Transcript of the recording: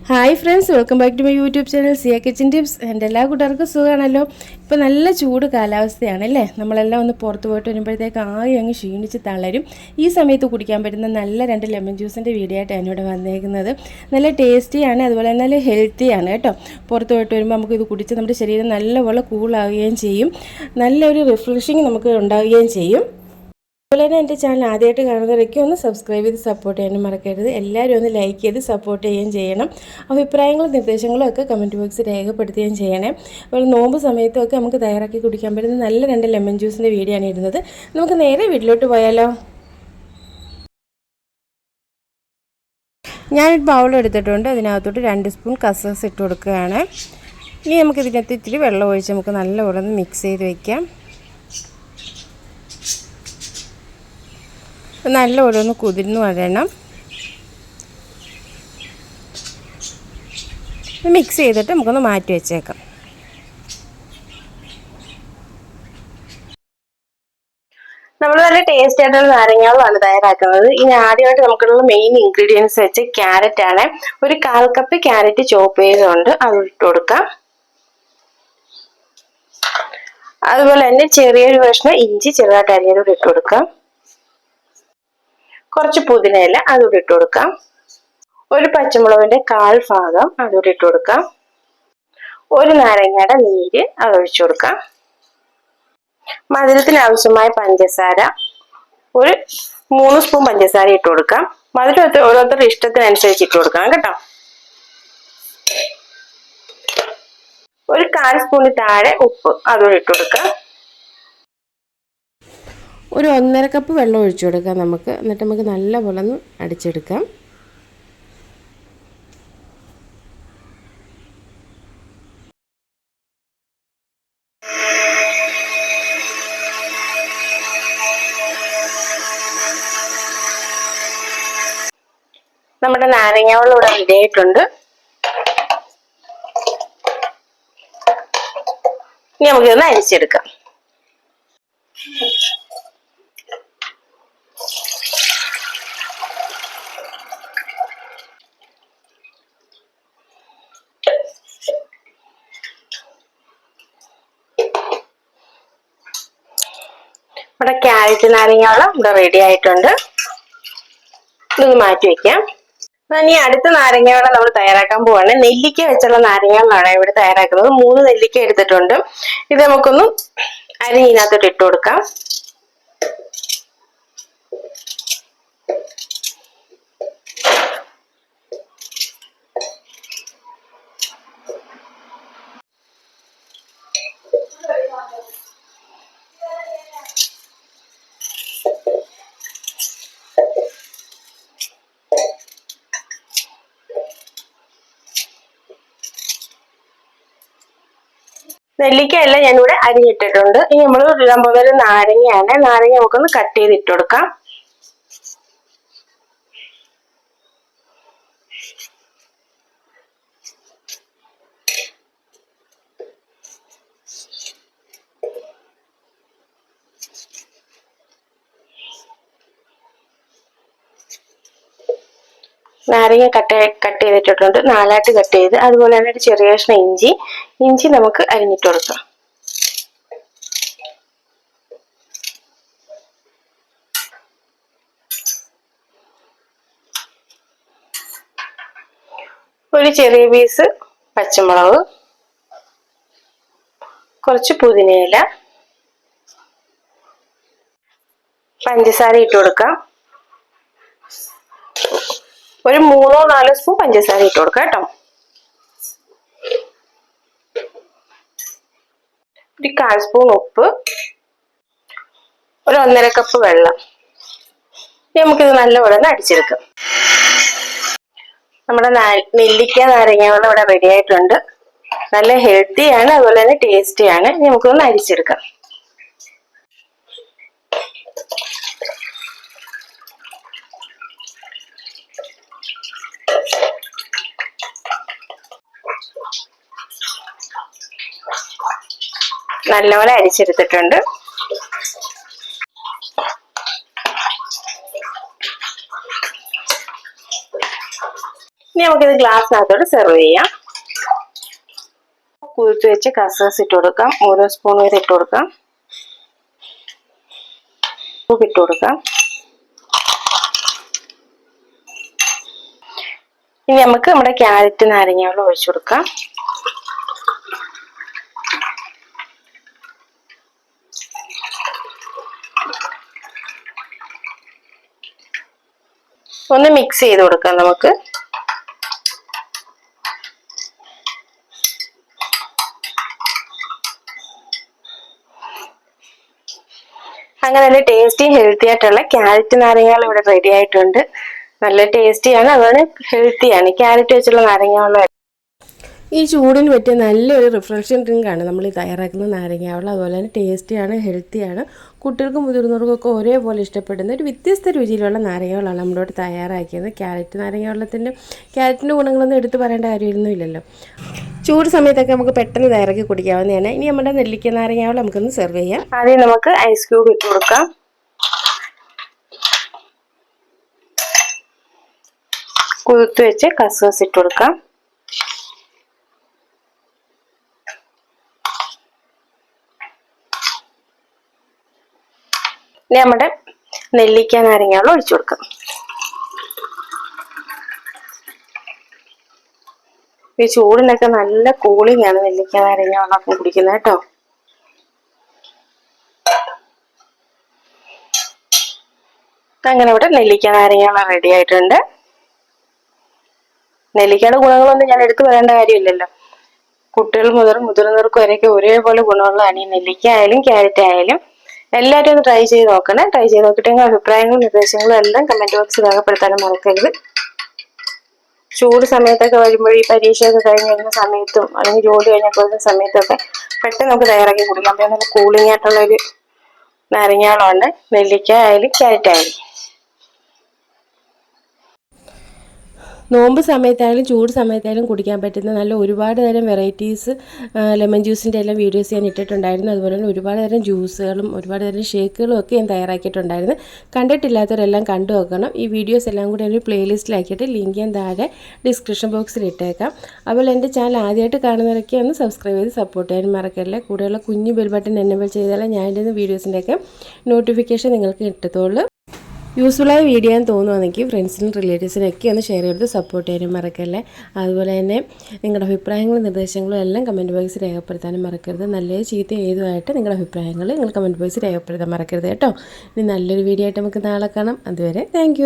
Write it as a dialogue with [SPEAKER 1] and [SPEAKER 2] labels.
[SPEAKER 1] Hi friends, welcome back to my YouTube channel Siya kitchen tips. എൻ്റെ എല്ലാ കൂട്ടുകാർക്കും സുഖമാണല്ലോ. ഇപ്പോൾ നല്ല ചൂട് കാലാവസ്ഥയാണല്ലേ. നമ്മളെല്ലാം ഒന്ന് പുറത്ത് പോയിട്ട് വരുമ്പോഴത്തേക്ക് ആകെ അങ്ങ് ക്ഷീണിച്ച് തളരും. ഈ സമയത്ത് കുടിക്കാൻ പറ്റുന്ന നല്ല 2 ലെമൺ ജ്യൂസിൻ്റെ വീഡിയോ ആയിട്ടാണ് ഇവിടെ വന്നേക്കുന്നത്. നല്ല ടേസ്റ്റിയാണ്, അതുപോലെ നല്ല ഹെൽത്തിയാണ് കേട്ടോ. പുറത്ത് പോയിട്ട് വരുമ്പോൾ നമുക്കിത് കുടിച്ച് നമ്മുടെ ശരീരം നല്ലപോലെ കൂളാവുകയും ചെയ്യും. നല്ലൊരു റിഫ്രഷിങ് നമുക്ക് ഉണ്ടാവുകയും ചെയ്യും. അതുപോലെ തന്നെ എൻ്റെ ചാനൽ ആദ്യമായിട്ട് കാണുന്നവരൊക്കെ ഒന്ന് സബ്സ്ക്രൈബ് ചെയ്ത് സപ്പോർട്ട് ചെയ്യാനും മറക്കരുത്. എല്ലാവരും ഒന്ന് ലൈക്ക് ചെയ്ത് സപ്പോർട്ട് ചെയ്യുകയും ചെയ്യണം. അഭിപ്രായങ്ങളും നിർദ്ദേശങ്ങളും ഒക്കെ കമൻറ്റ് ബോക്സിൽ രേഖപ്പെടുത്തുകയും ചെയ്യണേ. അതുപോലെ നോമ്പ് സമയത്തൊക്കെ നമുക്ക് തയ്യാറാക്കി കുടിക്കാൻ പറ്റുന്ന നല്ല 2 ലെമൺ ജ്യൂസിൻ്റെ വീഡിയോ ആണ് ഇടുന്നത്. നമുക്ക് നേരെ വീട്ടിലോട്ട് പോയാലോ. ഞാനൊരു ബൗൾ എടുത്തിട്ടുണ്ട്. അതിനകത്തോട്ട് 2 സ്പൂൺ കസകസ് ഇട്ട് കൊടുക്കുകയാണ്. ഇനി നമുക്കിതിനകത്ത് ഇത്തിരി വെള്ളം ഒഴിച്ച് നമുക്ക് നല്ലപോലെ ഒന്ന് മിക്സ് ചെയ്ത് വയ്ക്കാം. നല്ലപോലെ ഒന്ന് കുതിർന്ന് വരണം. മിക്സ് ചെയ്തിട്ട് നമുക്കൊന്ന് മാറ്റി വെച്ചേക്കാം. നമ്മൾ നല്ല ടേസ്റ്റ് ആയിട്ടുള്ള നാരങ്ങകളാണ് തയ്യാറാക്കുന്നത്. ഇനി ആദ്യമായിട്ട് നമുക്കുള്ള മെയിൻ ഇൻഗ്രീഡിയൻസ് വെച്ച് ക്യാരറ്റ് ആണ്. ഒരു 1/4 കപ്പ് ക്യാരറ്റ് ചോപ്പ് ചെയ്തുകൊണ്ട് അത് ഇട്ട് കൊടുക്കാം. അതുപോലെ തന്നെ ചെറിയൊരു കഷ്ണം ഇഞ്ചി ചെറുതായിട്ട് അരിഞ്ഞതുകൂടി ഇട്ട് കൊടുക്കാം. കുറച്ച് പുതിനയില അതുകൂടി ഇട്ട് കൊടുക്കാം. ഒരു പച്ചമുളകിന്റെ 1/4 ഭാഗം അതുകൂടി ഇട്ട് കൊടുക്കാം. ഒരു നാരങ്ങയുടെ നീര് അതൊഴിച്ചു കൊടുക്കാം. മധുരത്തിന് ആവശ്യമായ പഞ്ചസാര ഒരു 3 സ്പൂൺ പഞ്ചസാര ഇട്ട് കൊടുക്കാം. മധുരം ഓരോരുത്തരുടെ ഇഷ്ടത്തിനനുസരിച്ച് ഇട്ട് കൊടുക്കാം കേട്ടോ. ഒരു 1/4 സ്പൂണിന് താഴെ ഉപ്പ് അതുകൂടി ഇട്ട് കൊടുക്കാം. ഒരു 1.5 കപ്പ് വെള്ളം ഒഴിച്ചു കൊടുക്കാം നമുക്ക്. എന്നിട്ട് നമുക്ക് നല്ലപോലെ ഒന്ന് അടിച്ചെടുക്കാം. നമ്മുടെ നാരങ്ങ വെള്ളം ഇവിടെ റെഡി ആയിട്ടുണ്ട്. ഇനി നമുക്കിതൊന്ന് അരിച്ചെടുക്കാം. നമ്മുടെ ക്യാരറ്റ് നാരങ്ങ വെള്ളം ഇവിടെ റെഡി ആയിട്ടുണ്ട്. ഇതൊന്ന് മാറ്റി വെക്കാം. ഇനി അടുത്ത നാരങ്ങ വെള്ളം നമ്മൾ തയ്യാറാക്കാൻ പോവാണ്. നെല്ലിക്ക വെച്ചുള്ള നാരങ്ങ വെള്ളമാണ് ഇവിടെ തയ്യാറാക്കുന്നത്. 3 നെല്ലിക്ക എടുത്തിട്ടുണ്ട്. ഇത് നമുക്കൊന്ന് അരിഞ്ഞതിനകത്തോട്ട് ഇട്ട് കൊടുക്കാം. നെല്ലിക്കയല്ല ഞാനിവിടെ അരിഞ്ഞിട്ടിട്ടുണ്ട്. ഇനി നമ്മൾ ഇടാൻ പോകുന്നത് നാരങ്ങയാണ്. നാരങ്ങ നമുക്കൊന്ന് കട്ട് ചെയ്ത് ഇട്ട് കൊടുക്കാം. നാരങ്ങ കട്ട് ചെയ്തിട്ടിട്ടുണ്ട്. 4ആയിട്ട് കട്ട് ചെയ്ത്. അതുപോലെ തന്നെ ഒരു ചെറിയ കഷ്ണം ഇഞ്ചി നമുക്ക് അരിഞ്ഞിട്ട് കൊടുക്കാം. ഒരു ചെറിയ പീസ് പച്ചമുളക്, കുറച്ച് പുതിനയില, പഞ്ചസാര ഇട്ട് കൊടുക്കാം. ഒരു 3-4 സ്പൂൺ പഞ്ചസാര ഇട്ട് കൊടുക്കാം കേട്ടോ. ഒരു 1/4 സ്പൂൺ ഉപ്പ്, ഒരു 1.5 കപ്പ് വെള്ളം. നമുക്കിത് നല്ലപോലെ ഒന്ന് അടിച്ചെടുക്കാം. നമ്മുടെ നെല്ലിക്ക നാരങ്ങ വെള്ളം ഇവിടെ റെഡി ആയിട്ടുണ്ട്. നല്ല ഹെൽത്തിയാണ്, അതുപോലെ തന്നെ ടേസ്റ്റിയാണ്. നമുക്കൊന്ന് അരിച്ചെടുക്കാം. നല്ലപോലെ അരിച്ചെടുത്തിട്ടുണ്ട്. ഇനി നമുക്കിത് ഗ്ലാസ്സിനകത്തോട്ട് സെർവ് ചെയ്യാം. കുതിർത്ത് വെച്ച് കസ്കസ് ഇട്ട് കൊടുക്കാം. ഓരോ സ്പൂൺ വരെ ഇട്ട് കൊടുക്കാം. ഉപ്പിട്ട് കൊടുക്കാം. ഇനി നമുക്ക് നമ്മുടെ ക്യാരറ്റ് നാരങ്ങ ഒഴിച്ചു കൊടുക്കാം. ഒന്ന് മിക്സ് ചെയ്ത് കൊടുക്കാം നമുക്ക്. അങ്ങനെ നല്ല ടേസ്റ്റി ഹെൽത്തി ആയിട്ടുള്ള ക്യാരറ്റ് നാരങ്ങ ഇവിടെ റെഡി ആയിട്ടുണ്ട്. നല്ല ടേസ്റ്റിയാണ്, അതുപോലെ ഹെൽത്തിയാണ്. ക്യാരറ്റ് വെച്ചുള്ള നാരങ്ങ ഈ ചൂടിന് പറ്റിയ നല്ലൊരു റിഫ്രഷിംഗ് ഡ്രിങ്കാണ് നമ്മൾ ഈ തയ്യാറാക്കുന്ന നാരങ്ങാവെള്ളം. അതുപോലെ തന്നെ ടേസ്റ്റിയാണ്, ഹെൽത്തിയാണ്. കുട്ടികൾക്കും മുതിർന്നവർക്കൊക്കെ ഒരേപോലെ ഇഷ്ടപ്പെടുന്ന ഒരു വ്യത്യസ്ത രുചിയിലുള്ള നാരങ്ങാവെള്ളമാണ് നമ്മളിവിടെ തയ്യാറാക്കിയത്. ക്യാരറ്റിൻ്റെ ഗുണങ്ങളൊന്നും എടുത്തു പറയേണ്ട കാര്യമൊന്നുമില്ലല്ലോ. ചൂട് സമയത്തൊക്കെ നമുക്ക് പെട്ടെന്ന് തയ്യാറാക്കി കുടിക്കാവുന്നതാണ്. ഇനി നമ്മുടെ നെല്ലിക്ക നാരങ്ങാവെള്ളം നമുക്കൊന്ന് സെർവ് ചെയ്യാം. ആദ്യം നമുക്ക് ഐസ് ക്യൂബ് ഇട്ട് കൊടുക്കാം. കുതിർത്ത് വെച്ച് കസ്കസ് ഇട്ട് കൊടുക്കാം. ഇനി നമ്മുടെ നെല്ലിക്ക നാരങ്ങാവെള്ളം ഒഴിച്ചു കൊടുക്കാം. ഈ ചൂടിനൊക്കെ നല്ല കൂളിംഗ് ആണ് നെല്ലിക്ക നാരങ്ങാവെള്ളം കുടിക്കുന്നത് കേട്ടോ. അങ്ങനെ ഇവിടെ നെല്ലിക്ക നാരങ്ങാവെള്ളം റെഡി ആയിട്ടുണ്ട്. നെല്ലിക്കയുടെ ഗുണങ്ങളൊന്നും ഞാൻ എടുത്തു പറയേണ്ട കാര്യമില്ലല്ലോ. കുട്ടികൾ മുതൽ മുതിർന്നവർക്കും വരെയൊക്കെ ഒരേപോലെ ഗുണമുള്ളതാണ് ഈ നെല്ലിക്ക ആയാലും ക്യാരറ്റ് ആയാലും. എല്ലാവരും ഒന്ന് ട്രൈ ചെയ്ത് നോക്കണേ. ട്രൈ ചെയ്ത് നോക്കിയിട്ടെങ്കിൽ അഭിപ്രായങ്ങളും നിർദ്ദേശങ്ങളും എല്ലാം കമന്റ് ബോക്സിൽ രേഖപ്പെടുത്താനും മറക്കരുത്. ചൂട് സമയത്തൊക്കെ വരുമ്പോൾ ഈ പരീക്ഷയൊക്കെ കഴിഞ്ഞ് വരുന്ന സമയത്തും അല്ലെങ്കിൽ ജോലി കഴിഞ്ഞൊക്കെ വരുന്ന സമയത്തൊക്കെ പെട്ടെന്ന് നമുക്ക് തയ്യാറാക്കി കുടിക്കാം. അപ്പോൾ നല്ല കൂളിംഗ് ആയിട്ടുള്ളൊരു നാരങ്ങാവെള്ളമാണ് നെല്ലിക്ക ആയാലും ക്യാരറ്റ് ആയാലും. നോമ്പ് സമയത്തായാലും ചൂട് സമയത്തായാലും കുടിക്കാൻ പറ്റുന്ന നല്ല ഒരുപാട് തരം വെറൈറ്റീസ് ലെമൺ ജ്യൂസിൻ്റെ എല്ലാം വീഡിയോസ് ഞാൻ ഇട്ടിട്ടുണ്ടായിരുന്നു. അതുപോലെ തന്നെ ഒരുപാട് തരം ജ്യൂസുകളും ഒരുപാട് തരം ഷേക്കുകളും ഒക്കെ ഞാൻ തയ്യാറാക്കിയിട്ടുണ്ടായിരുന്നു. കണ്ടിട്ടില്ലാത്തവരെല്ലാം കണ്ടു നോക്കണം. ഈ വീഡിയോസ് എല്ലാം കൂടി ഒരു പ്ലേലിസ്റ്റിലാക്കിയിട്ട് ലിങ്ക് ഞാൻ താഴെ ഡിസ്ക്രിപ്ഷൻ ബോക്സിൽ ഇട്ടേക്കാം. അതുപോലെ എൻ്റെ ചാനൽ ആദ്യമായിട്ട് കാണുന്നവരൊക്കെ ഒന്ന് സബ്സ്ക്രൈബ് ചെയ്ത് സപ്പോർട്ട് ചെയ്യാൻ മറക്കല്ലേ. കൂടെയുള്ള കുഞ്ഞു ബെൽ ബട്ടൺ എനേബിൾ ചെയ്താലേ ഞാൻ എൻ്റെ വീഡിയോസിൻ്റെയൊക്കെ നോട്ടിഫിക്കേഷൻ നിങ്ങൾക്ക് കിട്ടത്തുള്ളൂ. യൂസ്ഫുള്ളായ വീഡിയോ എന്ന് തോന്നുവാണെങ്കിൽ ഫ്രണ്ട്സിനും റിലേറ്റീവ്സിനൊക്കെ ഒന്ന് ഷെയർ ചെയ്ത് സപ്പോർട്ട് ചെയ്യാനും മറക്കല്ലേ. അതുപോലെ തന്നെ നിങ്ങളുടെ അഭിപ്രായങ്ങളും നിർദ്ദേശങ്ങളും എല്ലാം കമൻറ്റ് ബോക്സിൽ രേഖപ്പെടുത്താനും മറക്കരുത്. നല്ലത് ചീത്ത ഏതുമായിട്ട് നിങ്ങളുടെ അഭിപ്രായങ്ങൾ നിങ്ങൾ കമൻറ്റ് ബോക്സിൽ രേഖപ്പെടുത്താൻ മറക്കരുത് കേട്ടോ. ഇനി നല്ലൊരു വീഡിയോ ആയിട്ട് നമുക്ക് നാളെ കാണാം. അതുവരെ താങ്ക്